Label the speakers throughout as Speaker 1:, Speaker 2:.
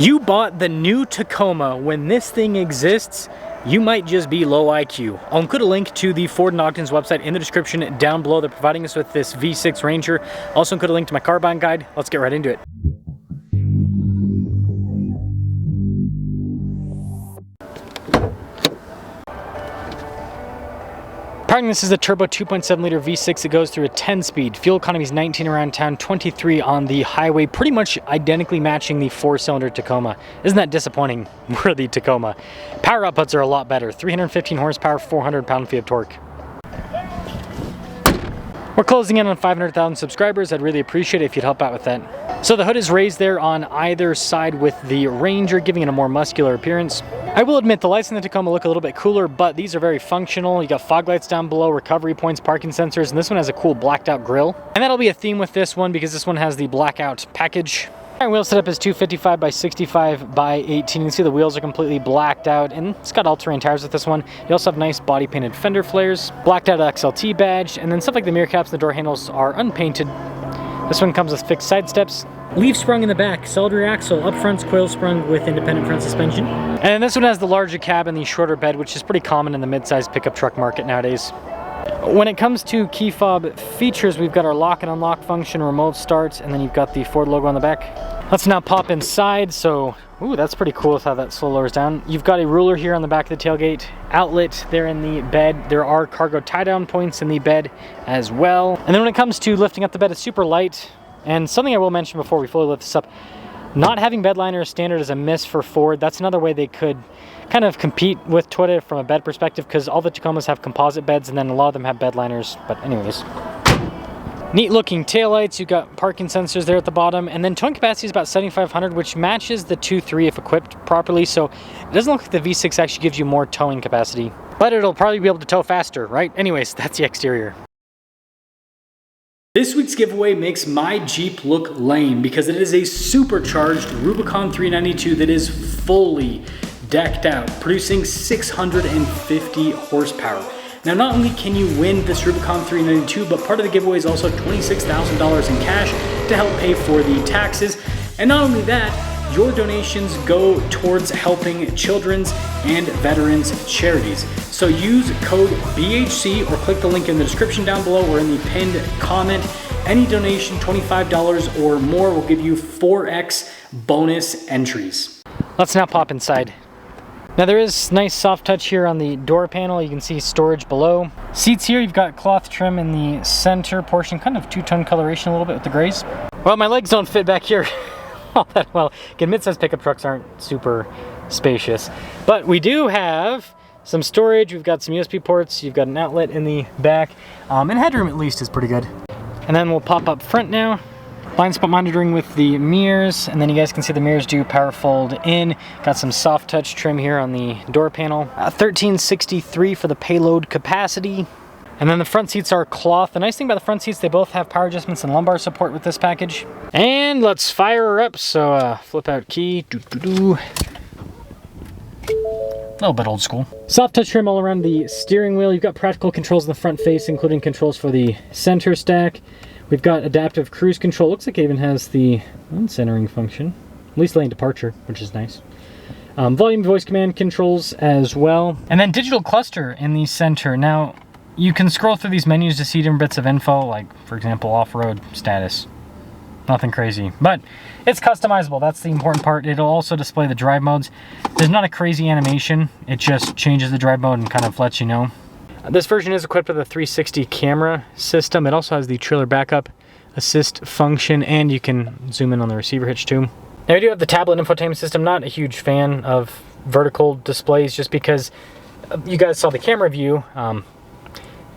Speaker 1: You bought the new Tacoma. When this thing exists, you might just be low IQ. I'll include a link to the Ford and Ogden's website in the description down below. They're providing us with this V6 Ranger. Also include a link to my car buying guide. Let's get right into it. Powering this is a turbo 2.7 liter V6. It goes through a 10-speed. Fuel economy is 19 around town, 23 on the highway, pretty much identically matching the 4-cylinder Tacoma. Isn't that disappointing for the Tacoma? Power outputs are a lot better. 315 horsepower, 400 pound-feet of torque. We're closing in on 500,000 subscribers. I'd really appreciate it if you'd help out with that. So the hood is raised there on either side with the Ranger, giving it a more muscular appearance. I will admit the lights in the Tacoma look a little bit cooler, but these are very functional. You got fog lights down below, recovery points, parking sensors, and this one has a cool blacked out grille. And that'll be a theme with this one because this one has the blackout package. Our wheel setup is 255 by 65 by 18. You can see the wheels are completely blacked out, and it's got all-terrain tires with this one. You also have nice body painted fender flares, blacked out XLT badge, and then stuff like the mirror caps and the door handles are unpainted. This one comes with fixed side steps. Leaf sprung in the back, solid rear axle, up front's coil sprung with independent front suspension. And this one has the larger cab and the shorter bed, which is pretty common in the mid-size pickup truck market nowadays. When it comes to key fob features, we've got our lock and unlock function, remote start, and then you've got the Ford logo on the back. Let's now pop inside. So, ooh, that's pretty cool with how that slow lowers down. You've got a ruler here on the back of the tailgate, outlet there in the bed. There are cargo tie-down points in the bed as well. And then when it comes to lifting up the bed, it's super light. And something I will mention before we fully lift this up, not having bed liner standard is a miss for Ford. That's another way they could kind of compete with Toyota from a bed perspective, because all the Tacomas have composite beds and then a lot of them have bed liners. But anyways, neat looking taillights. You've got parking sensors there at the bottom, and then towing capacity is about 7,500, which matches the 2.3 if equipped properly. So it doesn't look like the V6 actually gives you more towing capacity, but it'll probably be able to tow faster, right? Anyways, that's the exterior. This week's giveaway makes my Jeep look lame because it is a supercharged Rubicon 392 that is fully decked out, producing 650 horsepower. Now, not only can you win this Rubicon 392, but part of the giveaway is also $26,000 in cash to help pay for the taxes. And not only that, your donations go towards helping children's and veterans charities. So use code BHC or click the link in the description down below or in the pinned comment. Any donation, $25 or more, will give you 4x bonus entries. Let's now pop inside. Now there is nice soft touch here on the door panel. You can see storage below. Seats here, you've got cloth trim in the center portion, kind of two-tone coloration a little bit with the grays. Well, my legs don't fit back here all that well. Again, mid-size pickup trucks aren't super spacious, but we do have some storage. We've got some USB ports. You've got an outlet in the back, and headroom at least is pretty good. And then we'll pop up front now. Blind spot monitoring with the mirrors, and then you guys can see the mirrors do power fold in. Got some soft touch trim here on the door panel. 1363 for the payload capacity. And then the front seats are cloth. The nice thing about the front seats, they both have power adjustments and lumbar support with this package. And let's fire her up. So flip out key. A little bit old school. Soft touch trim all around the steering wheel. You've got practical controls in the front face, including controls for the center stack. We've got adaptive cruise control. Looks like it even has the uncentering function, at least lane departure, which is nice. Volume voice command controls as well. And then digital cluster in the center. Now, you can scroll through these menus to see different bits of info, like, for example, off-road status. Nothing crazy, but it's customizable. That's the important part. It'll also display the drive modes. There's not a crazy animation. It just changes the drive mode and kind of lets you know. This version is equipped with a 360 camera system. It also has the trailer backup assist function, and you can zoom in on the receiver hitch too. Now we do have the tablet infotainment system. Not a huge fan of vertical displays just because you guys saw the camera view.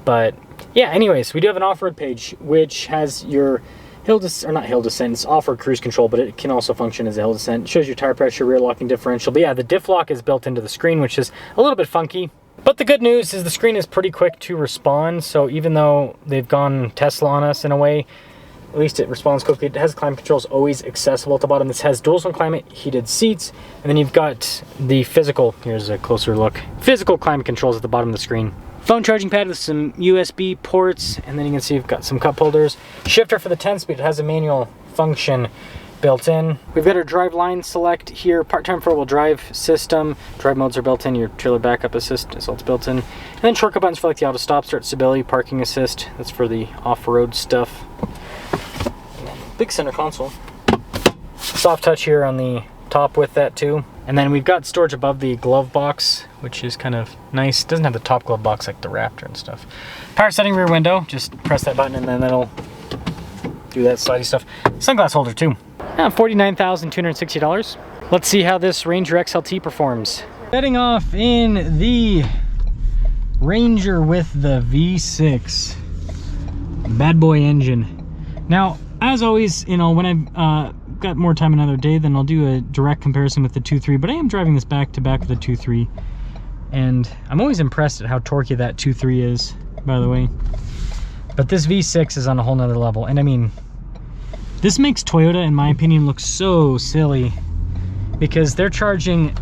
Speaker 1: But yeah, anyways, we do have an off-road page which has your hill descent, or not hill descent, it's off-road cruise control, but it can also function as a hill descent. It shows your tire pressure, rear locking differential. But yeah, the diff lock is built into the screen, which is a little bit funky. But the good news is the screen is pretty quick to respond. So even though they've gone Tesla on us in a way, at least it responds quickly. It has climate controls always accessible at the bottom. This has dual zone climate, heated seats, and then you've got the physical, here's a closer look, physical climate controls at the bottom of the screen. Phone charging pad with some USB ports, and then you can see you've got some cup holders. Shifter for the 10-speed, it has a manual function built in. We've got our drive line select here, part-time four-wheel drive system. Drive modes are built in, your trailer backup assist is also built in. And then shortcut buttons for like the auto stop, start, stability, parking assist. That's for the off-road stuff. Big center console. Soft touch here on the top with that too. And then we've got storage above the glove box, which is kind of nice. It doesn't have the top glove box like the Raptor and stuff. Power setting rear window, just press that button and then that'll do that slidey stuff. Sunglass holder too. $49,260. Let's see how this Ranger XLT performs. Setting off in the Ranger with the V6 bad boy engine. Now, as always, you know, when I've got more time another day, then I'll do a direct comparison with the 2.3, but I am driving this back to back with the 2.3, and I'm always impressed at how torquey that 2.3 is, by the way. But this V6 is on a whole nother level, and I mean, this makes Toyota, in my opinion, look so silly, because they're charging,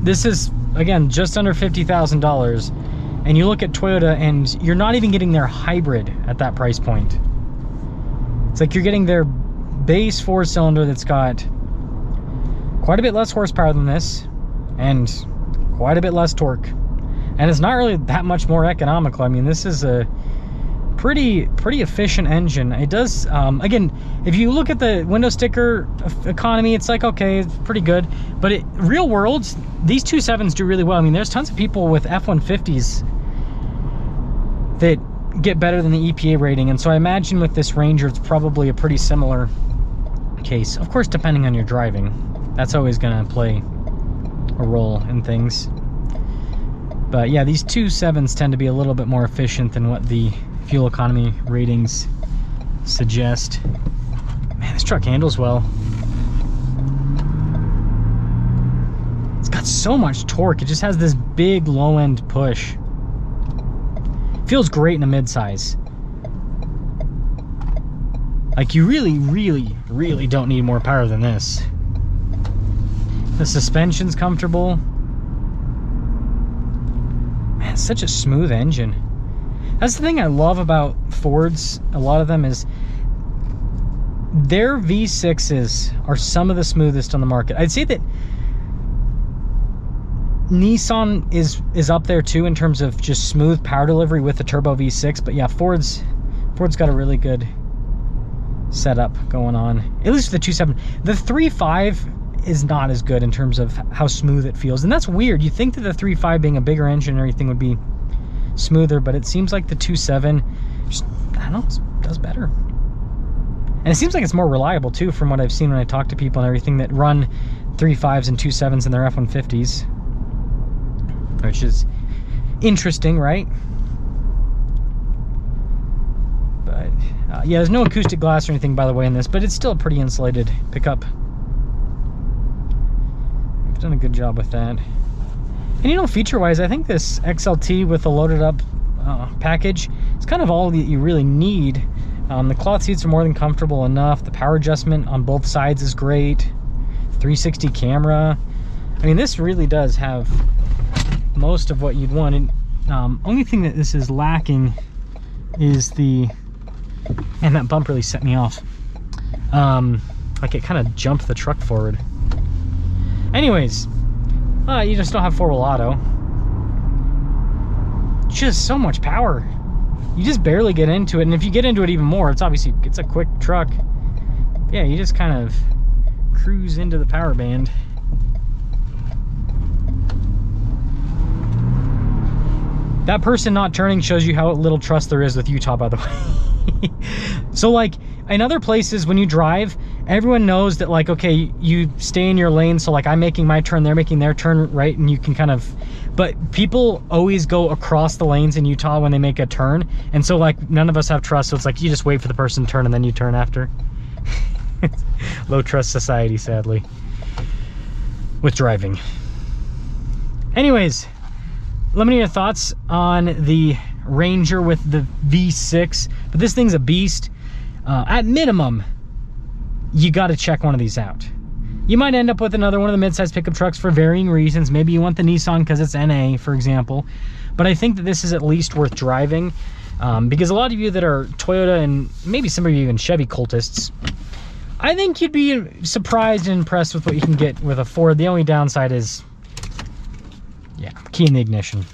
Speaker 1: this is, again, just under $50,000, and you look at Toyota, and you're not even getting their hybrid at that price point. It's like you're getting their base four-cylinder that's got quite a bit less horsepower than this and quite a bit less torque, and it's not really that much more economical. I mean, this is a pretty efficient engine. It does again, if you look at the window sticker economy, it's like, okay, it's pretty good, but real world, these 2.7s do really well. I mean, there's tons of people with F-150s that get better than the EPA rating, and so I imagine with this Ranger it's probably a pretty similar case. Of course, depending on your driving, that's always going to play a role in things. But yeah, these 2.7s tend to be a little bit more efficient than what the fuel economy ratings suggest. Man, this truck handles well. It's got so much torque. It just has this big low end push. Feels great in a midsize. Like, you really don't need more power than this. The suspension's comfortable. Man, it's such a smooth engine. That's the thing I love about Fords, a lot of them, is their V6s are some of the smoothest on the market. I'd say that Nissan is up there too in terms of just smooth power delivery with the turbo V6, but yeah, Ford's got a really good setup going on, at least with the 2.7. The 3.5 is not as good in terms of how smooth it feels, and that's weird. You think that the 3.5 being a bigger engine and everything would be smoother, but it seems like the 2.7 just, I don't know, does better. And it seems like it's more reliable too, from what I've seen when I talk to people and everything that run 3.5s and 2.7s in their F-150s, which is interesting, right? But yeah, there's no acoustic glass or anything, by the way, in this, but it's still a pretty insulated pickup. I've done a good job with that. And you know, feature-wise, I think this XLT with the loaded up package is kind of all that you really need. The cloth seats are more than comfortable enough. The power adjustment on both sides is great. 360 camera. I mean, this really does have most of what you'd want. And only thing that this is lacking is the, and that bump really set me off. Like, it kind of jumped the truck forward. Anyways, you just don't have four-wheel auto. Just so much power. You just barely get into it, and if you get into it even more, it's obviously, it's a quick truck. Yeah, you just kind of cruise into the power band. That person not turning shows you how little trust there is with Utah, by the way. So, like, in other places, when you drive, everyone knows that, like, okay, you stay in your lane, so, like, I'm making my turn, they're making their turn, right? And you can kind of, but people always go across the lanes in Utah when they make a turn, and so, like, none of us have trust, so it's like you just wait for the person to turn and then you turn after. Low trust society, sadly, with driving. Anyways, let me know your thoughts on the Ranger with the V6, but this thing's a beast. At minimum, you got to check one of these out. You might end up with another one of the midsize pickup trucks for varying reasons. Maybe you want the Nissan because it's NA, for example. But I think that this is at least worth driving, because a lot of you that are Toyota and maybe some of you even Chevy cultists I think you'd be surprised and impressed with what you can get with a Ford. The only downside is, yeah, key in the ignition.